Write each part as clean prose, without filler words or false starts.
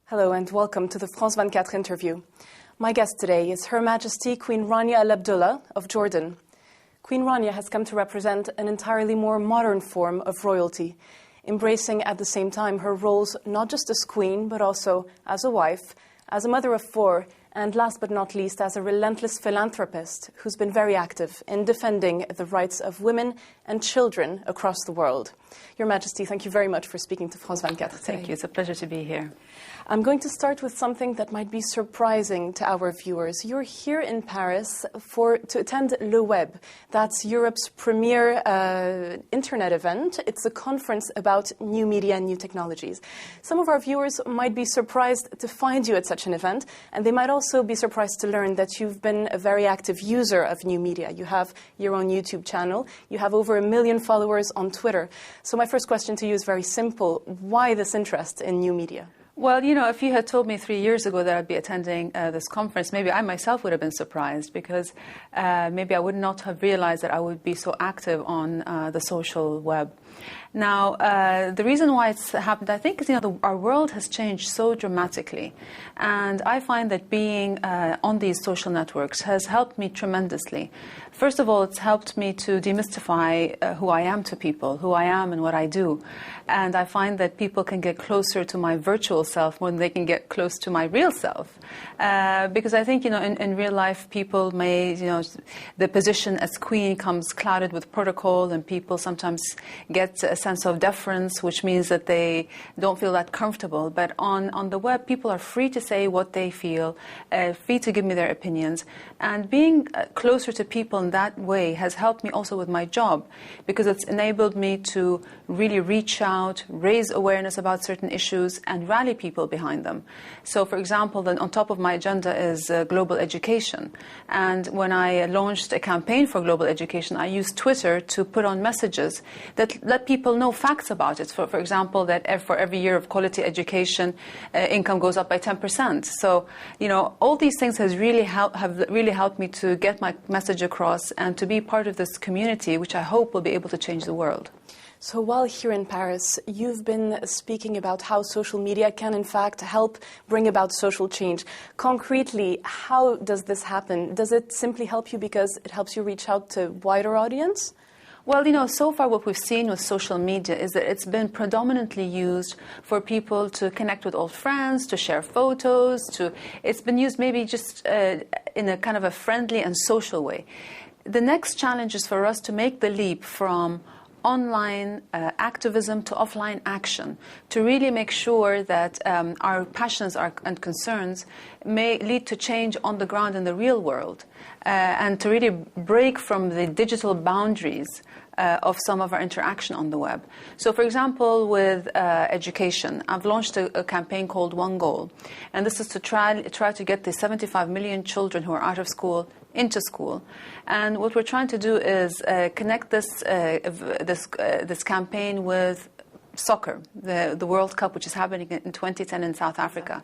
Hello and welcome to the France 24 interview. My guest today is Her Majesty Queen Rania Al Abdullah of Jordan. Queen Rania has come to represent an entirely more modern form of royalty, embracing at the same time her roles not just as queen, but also as a wife, as a mother of four, and last but not least, as a relentless philanthropist who's been very active in defending the rights of women and children across the world. Your Majesty, thank you very much for speaking to France 24 today. Thank you. It's a pleasure to be here. I'm going to start with something that might be surprising to our viewers. You're here in Paris to attend Le Web. That's Europe's premier internet event. It's a conference about new media and new technologies. Some of our viewers might be surprised to find you at such an event, and they might also be surprised to learn that you've been a very active user of new media. You have your own YouTube channel. You have over 1 million followers on Twitter. So my first question to you is very simple. Why this interest in new media? Well, you know, if you had told me 3 years ago that I'd be attending this conference, maybe I myself would have been surprised because maybe I would not have realized that I would be so active on the social web. Now, the reason why it's happened, I think, is, you know, our world has changed so dramatically. And I find that being on these social networks has helped me tremendously. First of all, it's helped me to demystify who I am to people, who I am and what I do. And I find that people can get closer to my virtual self more than they can get close to my real self. Because I think, you know, in real life, people may, you know, the position as queen comes clouded with protocol, and people sometimes get a sense of deference, which means that they don't feel that comfortable. But on the web, people are free to say what they feel, free to give me their opinions. And being closer to people in that way has helped me also with my job, because it's enabled me to really reach out, raise awareness about certain issues, and rally people behind them. So, for example, then on top of my agenda is global education. And when I launched a campaign for global education, I used Twitter to put on messages that let people know facts about it. For example, that for every year of quality education, income goes up by 10%. So, you know, all these things have really helped me to get my message across and to be part of this community, which I hope will be able to change the world. So while here in Paris, you've been speaking about how social media can, in fact, help bring about social change. Concretely, how does this happen? Does it simply help you because it helps you reach out to a wider audience? Well, you know, so far what we've seen with social media is that it's been predominantly used for people to connect with old friends, to share photos, it's been used maybe just in a kind of a friendly and social way. The next challenge is for us to make the leap from online activism to offline action, to really make sure that our passions and concerns may lead to change on the ground in the real world, and to really break from the digital boundaries of some of our interaction on the web. So, for example, with education, I've launched a campaign called One Goal, and this is to try to get the 75 million children who are out of school into school. And what we're trying to do is connect this campaign with soccer, the World Cup, which is happening in 2010 in South Africa.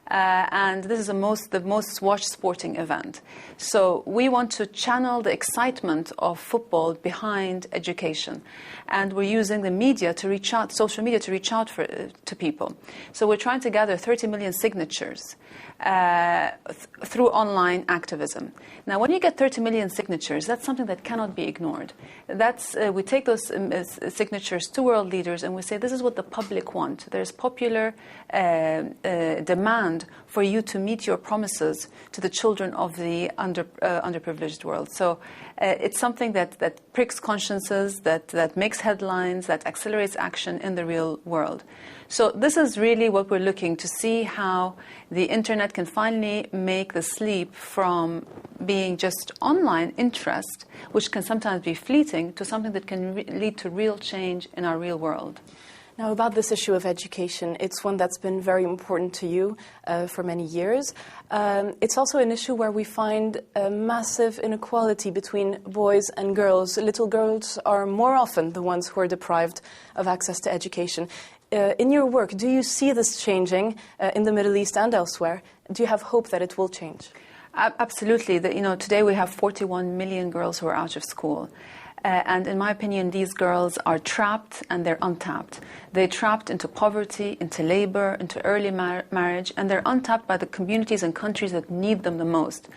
And this is the most watched sporting event. So we want to channel the excitement of football behind education. And we're using the media to reach out, social media to reach out to people. So we're trying to gather 30 million signatures through online activism. Now, when you get 30 million signatures, that's something that cannot be ignored. We take those signatures to world leaders and we say, this is what the public want. There's popular demand for you to meet your promises to the children of the underprivileged world. So it's something that pricks consciences, that makes headlines, that accelerates action in the real world. So this is really what we're looking to see, how the internet can finally make the leap from being just online interest, which can sometimes be fleeting, to something that can lead to real change in our real world. Now, about this issue of education, it's one that's been very important to you for many years. It's also an issue where we find a massive inequality between boys and girls. Little girls are more often the ones who are deprived of access to education. In your work, do you see this changing in the Middle East and elsewhere? Do you have hope that it will change? Absolutely. Today we have 41 million girls who are out of school. And in my opinion, these girls are trapped and they're untapped. They're trapped into poverty, into labor, into early marriage, and they're untapped by the communities and countries that need them the most.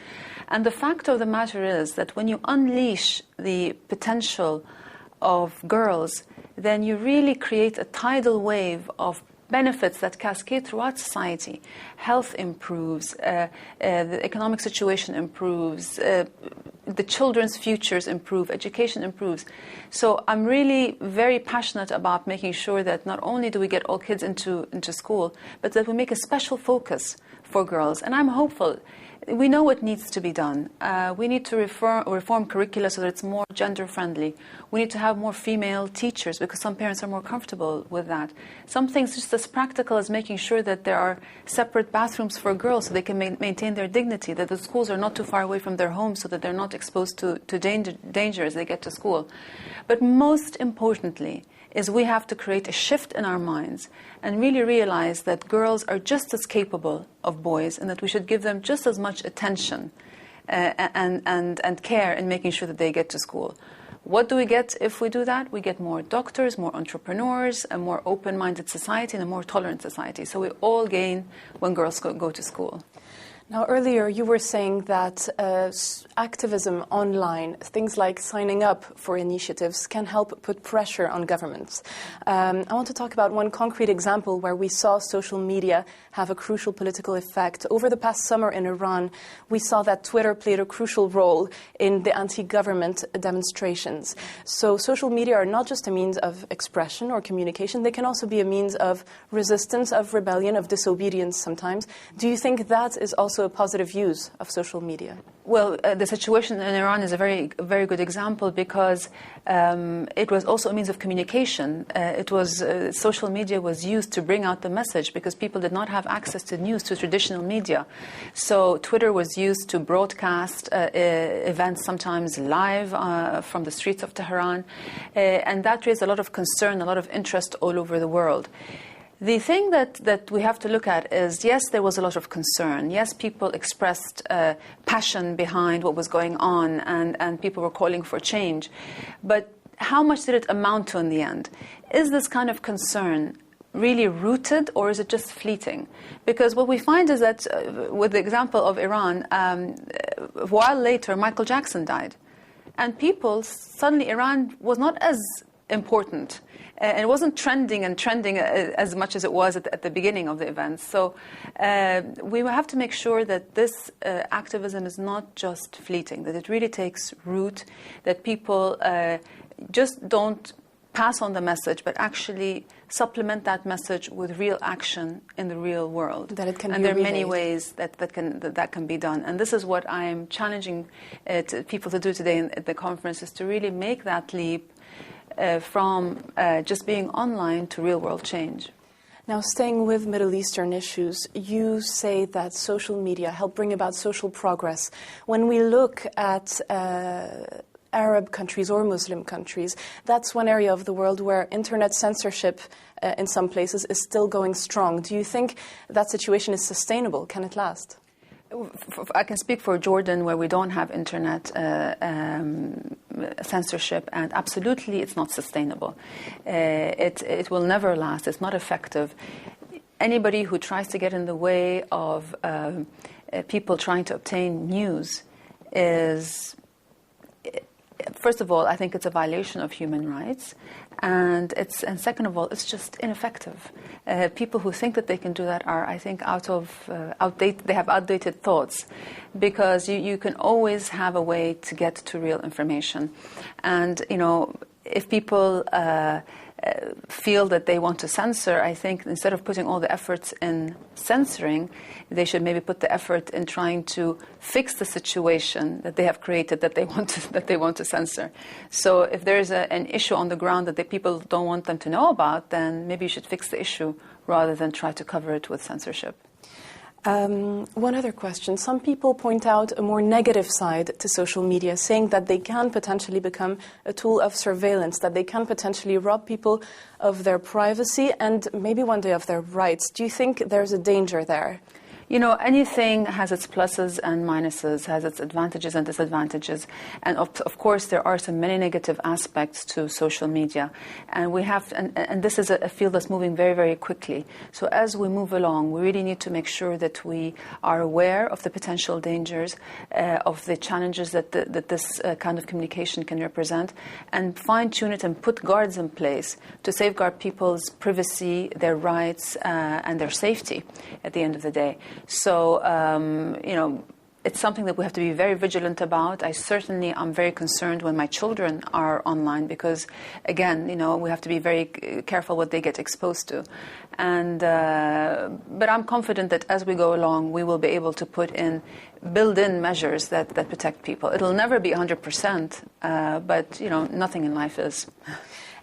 And the fact of the matter is that when you unleash the potential of girls, then you really create a tidal wave of benefits that cascade throughout society. Health improves, the economic situation improves, the children's futures improve, education improves. So I'm really very passionate about making sure that not only do we get all kids into school, but that we make a special focus for girls. And I'm hopeful. We know what needs to be done. We need to reform curricula so that it's more gender-friendly. We need to have more female teachers because some parents are more comfortable with that. Some things just as practical as making sure that there are separate bathrooms for girls so they can maintain their dignity, that the schools are not too far away from their homes so that they're not exposed to danger as they get to school. But most importantly is we have to create a shift in our minds and really realize that girls are just as capable of boys and that we should give them just as much attention and care in making sure that they get to school. What do we get if we do that? We get more doctors, more entrepreneurs, a more open-minded society and a more tolerant society. So we all gain when girls go to school. Now, earlier you were saying that activism online, things like signing up for initiatives, can help put pressure on governments. I want to talk about one concrete example where we saw social media have a crucial political effect. Over the past summer in Iran, we saw that Twitter played a crucial role in the anti-government demonstrations. So social media are not just a means of expression or communication, they can also be a means of resistance, of rebellion, of disobedience sometimes. Do you think that is also a positive use of social media? Well, the situation in Iran is a very good example because it was also a means of communication. Social media was used to bring out the message because people did not have access to news, to traditional media. So Twitter was used to broadcast events, sometimes live from the streets of Tehran, and that raised a lot of concern, a lot of interest all over the world. The thing that we have to look at is, yes, there was a lot of concern. Yes, people expressed passion behind what was going on and people were calling for change. But how much did it amount to in the end? Is this kind of concern really rooted or is it just fleeting? Because what we find is that, with the example of Iran, a while later Michael Jackson died. And suddenly Iran was not as important. And it wasn't trending as much as it was at the beginning of the events. So we have to make sure that this activism is not just fleeting, that it really takes root, that people just don't pass on the message, but actually supplement that message with real action in the real world. That it can and be there are many relayed. ways that can be done. And this is what I am challenging people to do today at the conference, is to really make that leap from just being online to real-world change. Now, staying with Middle Eastern issues, you say that social media help bring about social progress. When we look at Arab countries or Muslim countries, that's one area of the world where internet censorship in some places is still going strong. Do you think that situation is sustainable? Can it last? I can speak for Jordan, where we don't have internet censorship, and absolutely it's not sustainable. It will never last. It's not effective. Anybody who tries to get in the way of people trying to obtain news is, first of all, I think it's a violation of human rights, and second of all, it's just ineffective. People who think that they can do that are, I think, they have outdated thoughts, because you can always have a way to get to real information. And, if people feel that they want to censor, I think instead of putting all the efforts in censoring, they should maybe put the effort in trying to fix the situation that they have created that they want to censor. So if there is an issue on the ground that the people don't want them to know about, then maybe you should fix the issue rather than try to cover it with censorship. One other question. Some people point out a more negative side to social media, saying that they can potentially become a tool of surveillance, that they can potentially rob people of their privacy and maybe one day of their rights. Do you think there's a danger there? You know, anything has its pluses and minuses, has its advantages and disadvantages. And of course, there are some many negative aspects to social media. And we have, and this is a field that's moving very, very quickly. So as we move along, we really need to make sure that we are aware of the potential dangers, of the challenges that this kind of communication can represent, and fine-tune it and put guards in place to safeguard people's privacy, their rights, and their safety at the end of the day. So, you know, it's something that we have to be very vigilant about. I certainly am very concerned when my children are online because, again, you know, we have to be very careful what they get exposed to. And but I'm confident that as we go along, we will be able to build in measures that protect people. It'll never be 100%, but, you know, nothing in life is.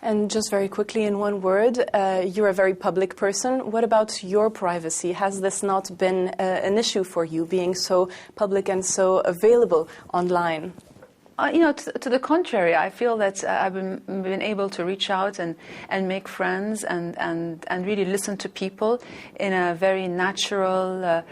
And just very quickly, in one word, you're a very public person. What about your privacy? Has this not been an issue for you, being so public and so available online? You know, to the contrary, I feel that I've been able to reach out and make friends and really listen to people in a very natural,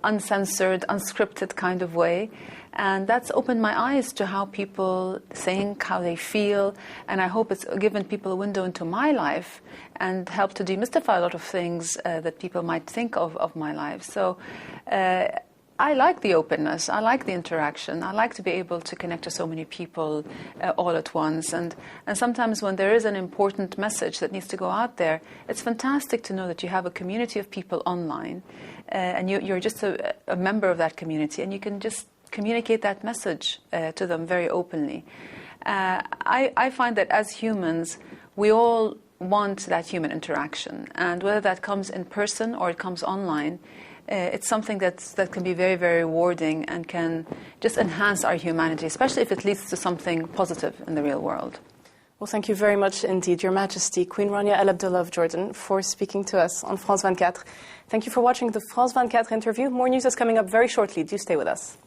uncensored, unscripted kind of way. And that's opened my eyes to how people think, how they feel, and I hope it's given people a window into my life and helped to demystify a lot of things that people might think of my life. So I like the openness, I like the interaction, I like to be able to connect to so many people all at once. And sometimes when there is an important message that needs to go out there, it's fantastic to know that you have a community of people online and you're just a member of that community, and you can just communicate that message to them very openly. I find that as humans, we all want that human interaction, and whether that comes in person or it comes online, it's something that can be very, very rewarding and can just enhance our humanity, especially if it leads to something positive in the real world. Well, thank you very much indeed, Your Majesty, Queen Rania Al Abdullah of Jordan, for speaking to us on France 24. Thank you for watching the France 24 interview. More news is coming up very shortly. Do stay with us.